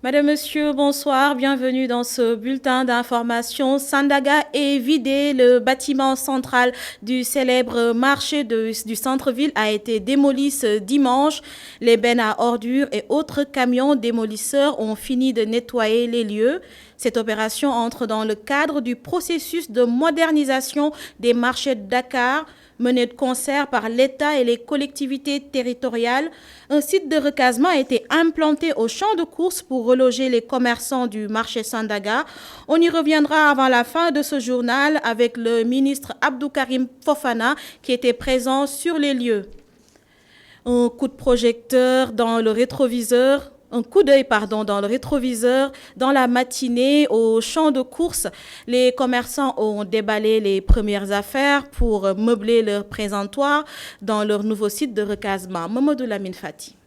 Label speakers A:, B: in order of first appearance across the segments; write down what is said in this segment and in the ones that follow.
A: Madame, Monsieur, bonsoir. Bienvenue dans ce bulletin d'information. Sandaga est vidé. Le bâtiment central du célèbre marché du centre-ville a été démoli ce dimanche. Les bennes à ordures et autres camions démolisseurs ont fini de nettoyer les lieux. Cette opération entre dans le cadre du processus de modernisation des marchés de Dakar, mené de concert par l'État et les collectivités territoriales. Un site de recasement a été implanté au champ de course pour reloger les commerçants du marché Sandaga. On y reviendra avant la fin de ce journal avec le ministre Abdou Karim Fofana qui était présent sur les lieux. Un coup de projecteur dans le rétroviseur. Un coup d'œil, dans le rétroviseur. Dans la matinée, au champ de course, les commerçants ont déballé les premières affaires pour meubler leur présentoir dans leur nouveau site de recasement. Mamadou Lamine Fati.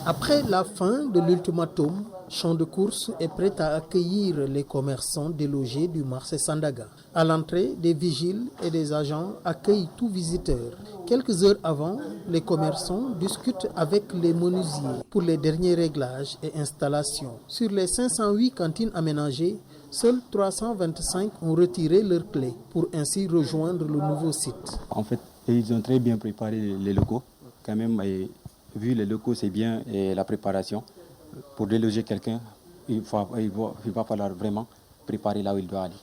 B: Après la fin de l'ultimatum, Champ de course est prêt à accueillir les commerçants délogés du marché Sandaga. À l'entrée, des vigiles et des agents accueillent tout visiteur. Quelques heures avant, les commerçants discutent avec les menuisiers pour les derniers réglages et installations. Sur les 508 cantines aménagées, seules 325 ont retiré leurs clés pour ainsi rejoindre le nouveau site.
C: En fait, ils ont très bien préparé les locaux. Quand même, vu les locaux, c'est bien et la préparation. Pour déloger quelqu'un, il va falloir vraiment préparer là où il doit aller.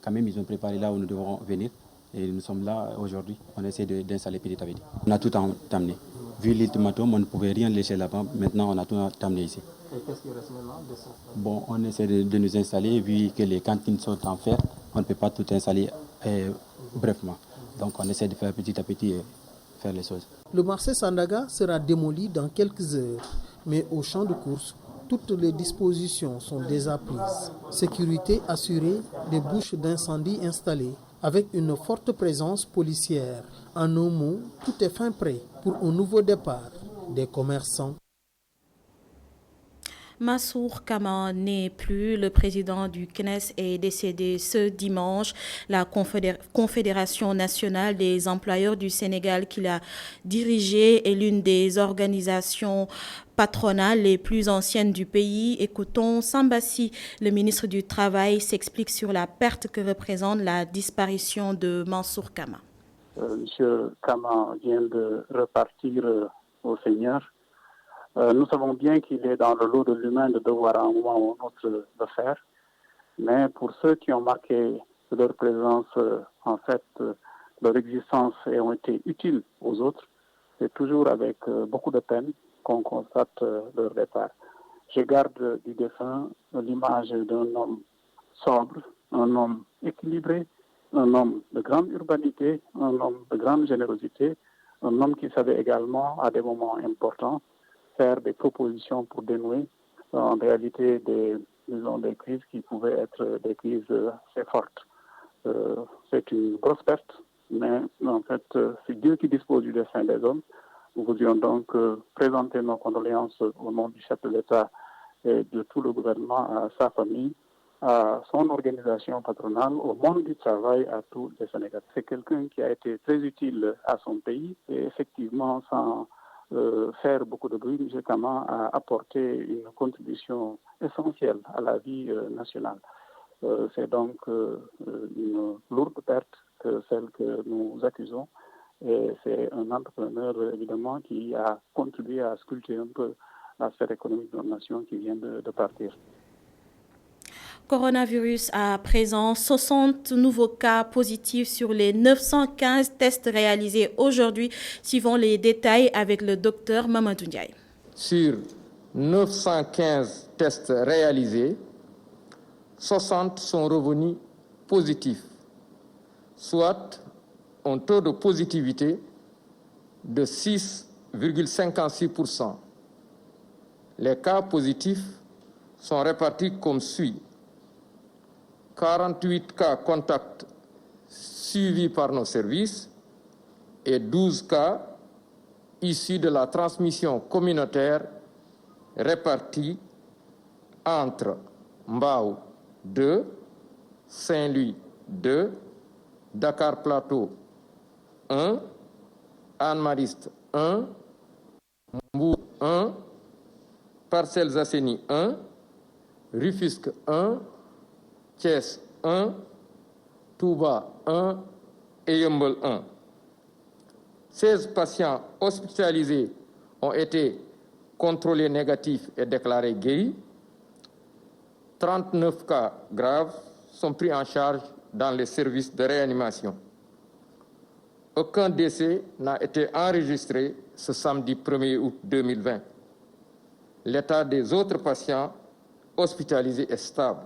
C: Quand même, ils ont préparé là où nous devons venir. Et nous sommes là aujourd'hui. On essaie d'installer petit à petit. On a tout amené. Vu l'ultimatum, on ne pouvait rien laisser là-bas. Maintenant, on a tout amené ici.
B: Et qu'est-ce qui reste maintenant de ça?
C: Bon, on essaie de nous installer. Vu que les cantines sont en fer, on ne peut pas tout installer brièvement. Donc, on essaie de faire petit à petit faire les choses.
B: Le marché Sandaga sera démoli dans quelques heures. Mais au champ de course, toutes les dispositions sont déjà prises. Sécurité assurée, des bouches d'incendie installées, avec une forte présence policière. En un mot, tout est fin prêt pour un nouveau départ des commerçants.
A: Massour Kama n'est plus. Le président du CNES est décédé ce dimanche. La Confédération nationale des employeurs du Sénégal qu'il a dirigée est l'une des organisations patronales les plus anciennes du pays. Écoutons Sambassi, le ministre du Travail, s'explique sur la perte que représente la disparition de Mansour Kama.
D: Monsieur Kama vient de repartir au Seigneur. Nous savons bien qu'il est dans le lot de l'humain de devoir à un moment ou un autre le faire. Mais pour ceux qui ont marqué leur présence, leur existence et ont été utiles aux autres, c'est toujours avec beaucoup de peine qu'on constate leur départ. Je garde du défunt l'image d'un homme sobre, un homme équilibré, un homme de grande urbanité, un homme de grande générosité, un homme qui savait également, à des moments importants, faire des propositions pour dénouer en réalité des crises qui pouvaient être des crises assez fortes. C'est une grosse perte, mais en fait, c'est Dieu qui dispose du destin des hommes. Nous voulions donc présenter nos condoléances au nom du chef de l'État et de tout le gouvernement à sa famille, à son organisation patronale, au monde du travail, à tous les Sénégalais. C'est quelqu'un qui a été très utile à son pays et effectivement, sans faire beaucoup de bruit, M. Kama a apporté une contribution essentielle à la vie nationale. C'est donc une lourde perte que celle que nous accusons. Et c'est un entrepreneur, évidemment, qui a contribué à sculpter un peu la sphère économique de notre nation qui vient de partir.
A: Coronavirus à présent, 60 nouveaux cas positifs sur les 915 tests réalisés aujourd'hui. Suivons les détails avec le docteur Mamadou Ndiaye.
E: Sur 915 tests réalisés, 60 sont revenus positifs, soit un taux de positivité de 6,56%. Les cas positifs sont répartis comme suit. 48 cas contacts suivis par nos services et 12 cas issus de la transmission communautaire répartis entre Mbao 2, Saint-Louis 2, Dakar Plateau 1, Anne Mariste 1, Mbour 1, Parcelles Assainies 1, Rufisque 1, Thiès 1, Touba 1 et Yeumbeul 1. 16 patients hospitalisés ont été contrôlés négatifs et déclarés guéris. 39 cas graves sont pris en charge dans les services de réanimation. Aucun décès n'a été enregistré ce samedi 1er août 2020. L'état des autres patients hospitalisés est stable.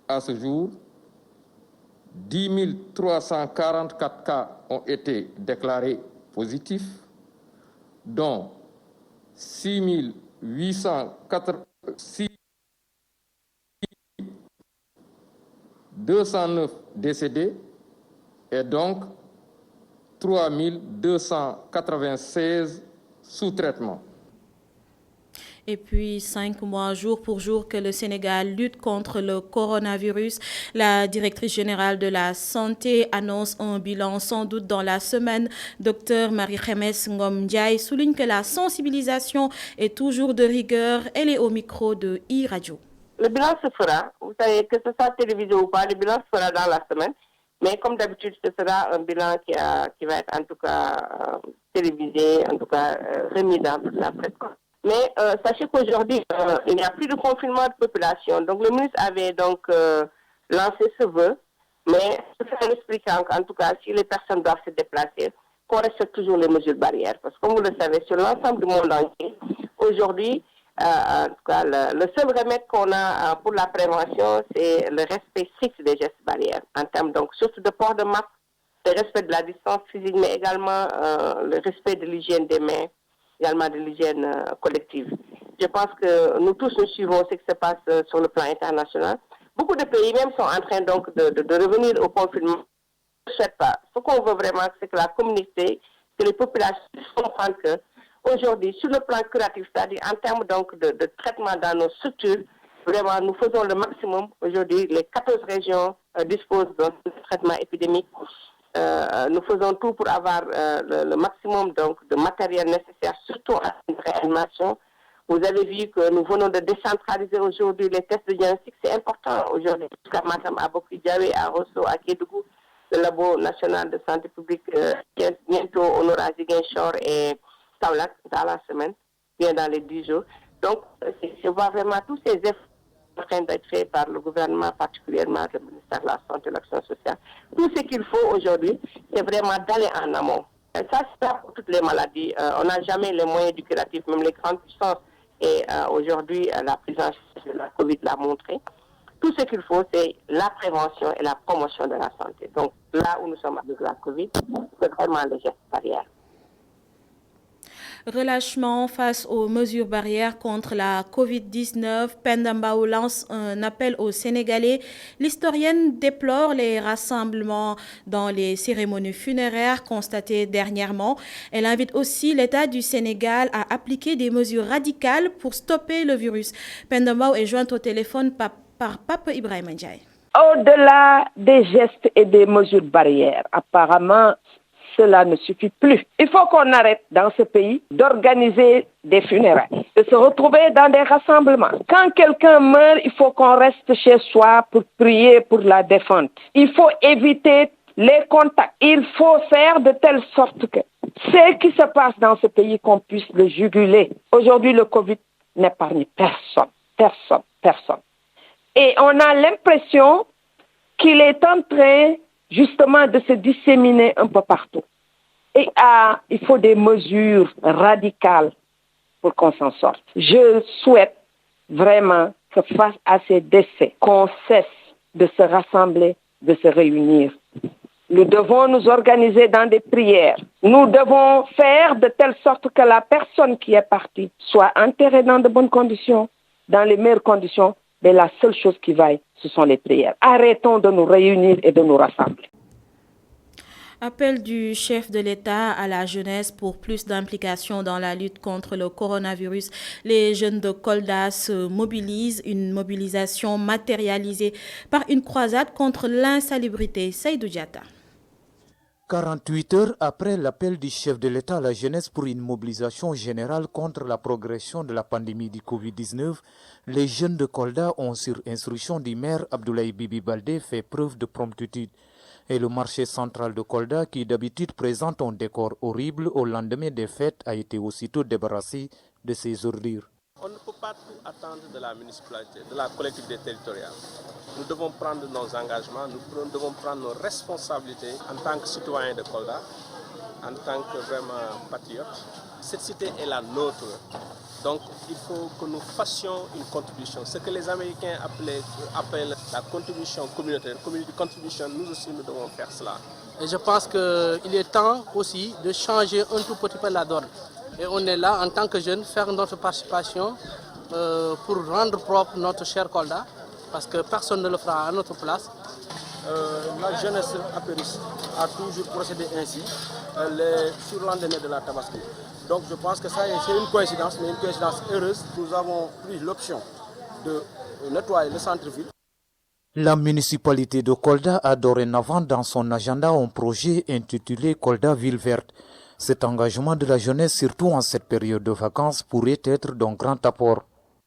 E: À ce jour, 10 344 cas ont été déclarés positifs, dont 209 décédés et donc 3296 sous traitement.
A: Et puis, 5 mois jour pour jour que le Sénégal lutte contre le coronavirus. La directrice générale de la Santé annonce un bilan sans doute dans la semaine. Dr Marie-Khemesse Ngom Ndiaye souligne que la sensibilisation est toujours de rigueur. Elle est au micro de iRadio.
F: Le bilan se fera, vous savez, que ce soit télévisé ou pas, le bilan se fera dans la semaine. Mais comme d'habitude, ce sera un bilan qui va être en tout cas télévisé, en tout cas remis dans la presse. Mais sachez qu'aujourd'hui, il n'y a plus de confinement de population. Donc le ministre avait donc lancé ce vœu, mais en expliquant qu'en tout cas, si les personnes doivent se déplacer, qu'on respecte toujours les mesures barrières. Parce que comme vous le savez, sur l'ensemble du monde entier, aujourd'hui, en tout cas, le seul remède qu'on a pour la prévention, c'est le respect strict des gestes barrières, en termes donc surtout de port de masque, le respect de la distance physique, mais également le respect de l'hygiène des mains, également de l'hygiène collective. Je pense que nous tous nous suivons ce qui se passe sur le plan international. Beaucoup de pays même sont en train donc de revenir au confinement. Je ne souhaite pas. Ce qu'on veut vraiment, c'est que la communauté, que les populations comprennent que aujourd'hui, sur le plan curatif, c'est-à-dire en termes donc de traitement dans nos structures, vraiment, nous faisons le maximum. Aujourd'hui, les 14 régions disposent d'un traitement épidémique. Nous faisons tout pour avoir le maximum donc, de matériel nécessaire, surtout à la réanimation. Vous avez vu que nous venons de décentraliser aujourd'hui les tests de diagnostic. C'est important aujourd'hui. Jusqu'à Matam, à Bokidiawe, à Rosso, à Kédougou, le Labo national de santé publique, bientôt Honora Ziguinchor et Kaolack dans la semaine, bien dans les 10 jours. Donc, je vois vraiment tous ces efforts en train d'être faits par le gouvernement, particulièrement le ministère de la Santé et de l'Action sociale. Tout ce qu'il faut aujourd'hui, c'est vraiment d'aller en amont. Et ça, c'est pas pour toutes les maladies. On n'a jamais les moyens du curatif, même les grandes puissances. Et aujourd'hui, la prise en charge de la COVID l'a montré. Tout ce qu'il faut, c'est la prévention et la promotion de la santé. Donc, là où nous sommes avec la COVID, c'est vraiment les gestes barrières.
A: Relâchement face aux mesures barrières contre la COVID-19, Penda Mbao lance un appel aux Sénégalais. L'historienne déplore les rassemblements dans les cérémonies funéraires constatées dernièrement. Elle invite aussi l'État du Sénégal à appliquer des mesures radicales pour stopper le virus. Penda Mbao est jointe au téléphone par Papa Ibrahima Ndiaye.
G: Au-delà des gestes et des mesures barrières, apparemment, cela ne suffit plus. Il faut qu'on arrête dans ce pays d'organiser des funérailles, de se retrouver dans des rassemblements. Quand quelqu'un meurt, il faut qu'on reste chez soi pour prier pour la défunte. Il faut éviter les contacts. Il faut faire de telle sorte que ce qui se passe dans ce pays, qu'on puisse le juguler. Aujourd'hui, le Covid n'épargne personne. Et on a l'impression qu'il est en train justement de se disséminer un peu partout. Et il faut des mesures radicales pour qu'on s'en sorte. Je souhaite vraiment que face à ces décès, qu'on cesse de se rassembler, de se réunir. Nous devons nous organiser dans des prières. Nous devons faire de telle sorte que la personne qui est partie soit enterrée dans de bonnes conditions, dans les meilleures conditions. Mais la seule chose qui vaille, ce sont les prières. Arrêtons de nous réunir et de nous rassembler.
A: Appel du chef de l'État à la jeunesse pour plus d'implication dans la lutte contre le coronavirus. Les jeunes de Kolda se mobilisent, une mobilisation matérialisée par une croisade contre l'insalubrité. Seydou Diatta.
H: 48 heures après l'appel du chef de l'État à la jeunesse pour une mobilisation générale contre la progression de la pandémie du Covid-19, les jeunes de Kolda ont, sur instruction du maire Abdoulaye Bibi Baldé, fait preuve de promptitude. Et le marché central de Kolda, qui d'habitude présente un décor horrible au lendemain des fêtes, a été aussitôt débarrassé de ses ordures.
I: On ne peut pas tout attendre de la municipalité, de la collectivité territoriale. Nous devons prendre nos engagements, nous devons prendre nos responsabilités en tant que citoyens de Kolda, en tant que vraiment patriotes. Cette cité est la nôtre. Donc il faut que nous fassions une contribution. Ce que les Américains appellent la contribution communautaire, community contribution, nous aussi nous devons faire cela.
J: Et je pense qu'il est temps aussi de changer un tout petit peu la donne. Et on est là en tant que jeunes, faire notre participation pour rendre propre notre cher Kolda, parce que personne ne le fera à notre place. La jeunesse apériste a toujours procédé ainsi, les surlendemains de la Tabaski. Donc je pense que ça c'est une coïncidence, mais une coïncidence heureuse. Nous avons pris l'option de nettoyer le centre-ville.
H: La municipalité de Kolda a dorénavant dans son agenda un projet intitulé Kolda Ville Verte. Cet engagement de la jeunesse, surtout en cette période de vacances, pourrait être d'un grand apport.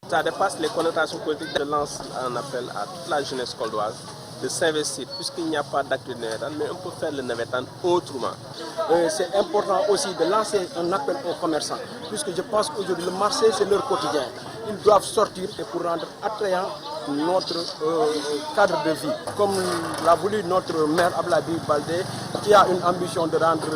I: Ça dépasse les connotations politiques. Je lance un appel à toute la jeunesse coldoise de s'investir, puisqu'il n'y a pas d'acte de Navetan, mais on peut faire le Navetan autrement.
J: C'est important aussi de lancer un appel aux commerçants, puisque je pense qu'aujourd'hui le marché c'est leur quotidien. Ils doivent sortir et pour rendre attrayant notre cadre de vie. Comme l'a voulu notre maire Abdoulaye Baldé, qui a une ambition de rendre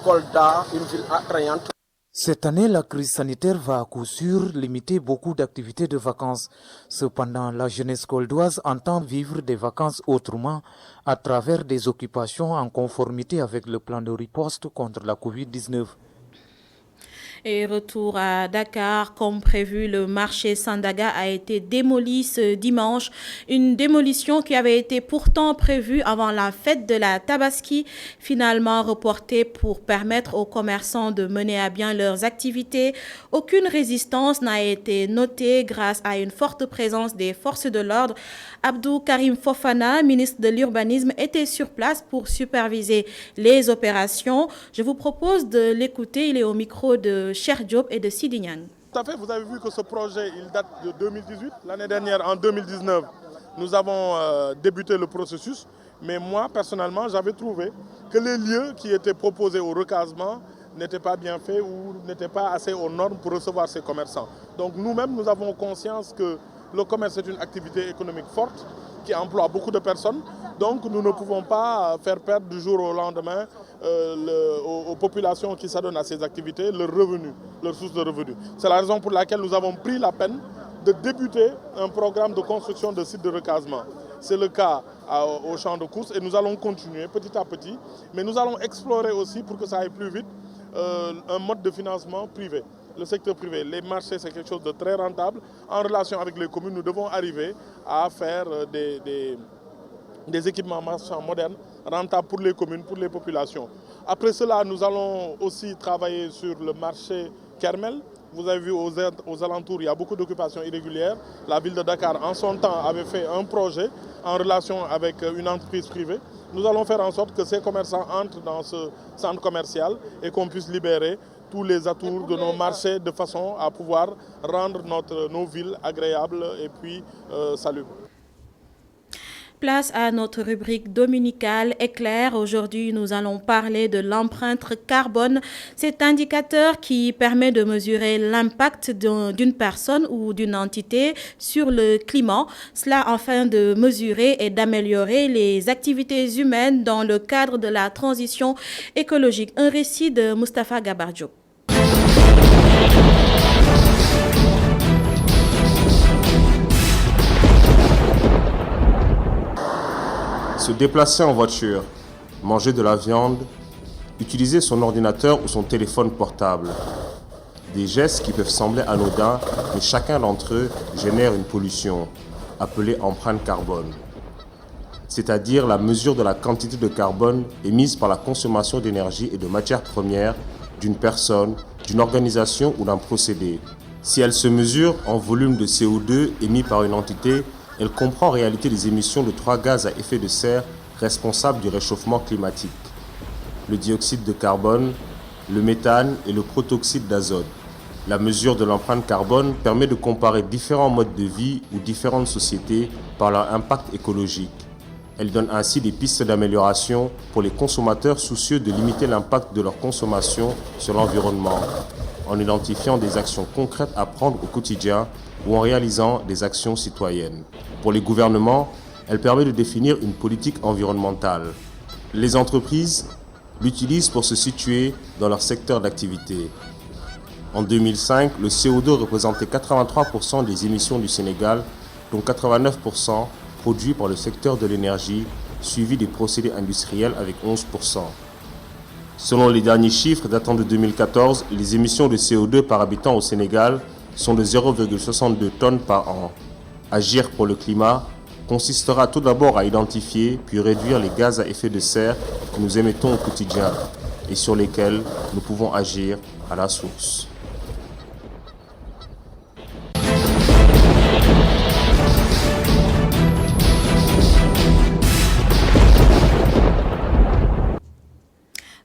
J: Kolda une ville attrayante.
H: Cette année, la crise sanitaire va à coup sûr limiter beaucoup d'activités de vacances. Cependant, la jeunesse coldoise entend vivre des vacances autrement à travers des occupations en conformité avec le plan de riposte contre la Covid-19.
A: Et retour à Dakar, comme prévu, le marché Sandaga a été démoli ce dimanche. Une démolition qui avait été pourtant prévue avant la fête de la Tabaski, finalement reportée pour permettre aux commerçants de mener à bien leurs activités. Aucune résistance n'a été notée grâce à une forte présence des forces de l'ordre. Abdou Karim Fofana, ministre de l'Urbanisme, était sur place pour superviser les opérations. Je vous propose de l'écouter. Il est au micro de Cheikh Diop et de Sidi Niang.
K: Tout à fait, vous avez vu que ce projet il date de 2018. L'année dernière, en 2019, nous avons débuté le processus. Mais moi, personnellement, j'avais trouvé que les lieux qui étaient proposés au recasement n'étaient pas bien faits ou n'étaient pas assez aux normes pour recevoir ces commerçants. Donc nous-mêmes, nous avons conscience que le commerce est une activité économique forte qui emploie beaucoup de personnes. Donc nous ne pouvons pas faire perdre du jour au lendemain aux populations qui s'adonnent à ces activités leurs revenus, leurs sources de revenus. C'est la raison pour laquelle nous avons pris la peine de débuter un programme de construction de sites de recasement. C'est le cas au champ de course et nous allons continuer petit à petit. Mais nous allons explorer aussi, pour que ça aille plus vite, un mode de financement privé. Le secteur privé, les marchés, c'est quelque chose de très rentable. En relation avec les communes, nous devons arriver à faire des équipements marchands modernes, rentables pour les communes, pour les populations. Après cela, nous allons aussi travailler sur le marché Kermel. Vous avez vu aux alentours, il y a beaucoup d'occupations irrégulières. La ville de Dakar, en son temps, avait fait un projet en relation avec une entreprise privée. Nous allons faire en sorte que ces commerçants entrent dans ce centre commercial et qu'on puisse libérer tous les atours de nos marchés de façon à pouvoir rendre nos villes agréables et puis salubres.
A: Place à notre rubrique dominicale Éclair. Aujourd'hui, nous allons parler de l'empreinte carbone. Cet indicateur qui permet de mesurer l'impact d'une personne ou d'une entité sur le climat. Cela afin de mesurer et d'améliorer les activités humaines dans le cadre de la transition écologique. Un récit de Moustapha Gabardiop.
L: Se déplacer en voiture, manger de la viande, utiliser son ordinateur ou son téléphone portable. Des gestes qui peuvent sembler anodins, mais chacun d'entre eux génère une pollution, appelée empreinte carbone. C'est-à-dire la mesure de la quantité de carbone émise par la consommation d'énergie et de matières premières d'une personne, d'une organisation ou d'un procédé. Si elle se mesure en volume de CO2 émis par une entité, elle comprend en réalité les émissions de 3 gaz à effet de serre responsables du réchauffement climatique. le dioxyde de carbone, le méthane et le protoxyde d'azote. La mesure de l'empreinte carbone permet de comparer différents modes de vie ou différentes sociétés par leur impact écologique. Elle donne ainsi des pistes d'amélioration pour les consommateurs soucieux de limiter l'impact de leur consommation sur l'environnement, en identifiant des actions concrètes à prendre au quotidien ou en réalisant des actions citoyennes. Pour les gouvernements, elle permet de définir une politique environnementale. Les entreprises l'utilisent pour se situer dans leur secteur d'activité. En 2005, le CO2 représentait 83% des émissions du Sénégal, dont 89% produits par le secteur de l'énergie, suivi des procédés industriels avec 11%. Selon les derniers chiffres datant de 2014, les émissions de CO2 par habitant au Sénégal sont de 0,62 tonnes par an. Agir pour le climat consistera tout d'abord à identifier puis réduire les gaz à effet de serre que nous émettons au quotidien et sur lesquels nous pouvons agir à la source.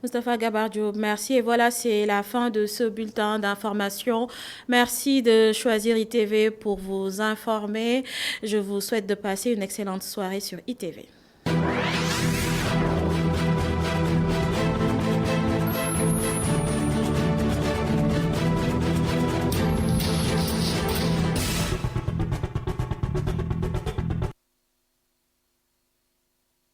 A: Moustapha Gabardio, merci. Et voilà, c'est la fin de ce bulletin d'information. Merci de choisir ITV pour vous informer. Je vous souhaite de passer une excellente soirée sur ITV.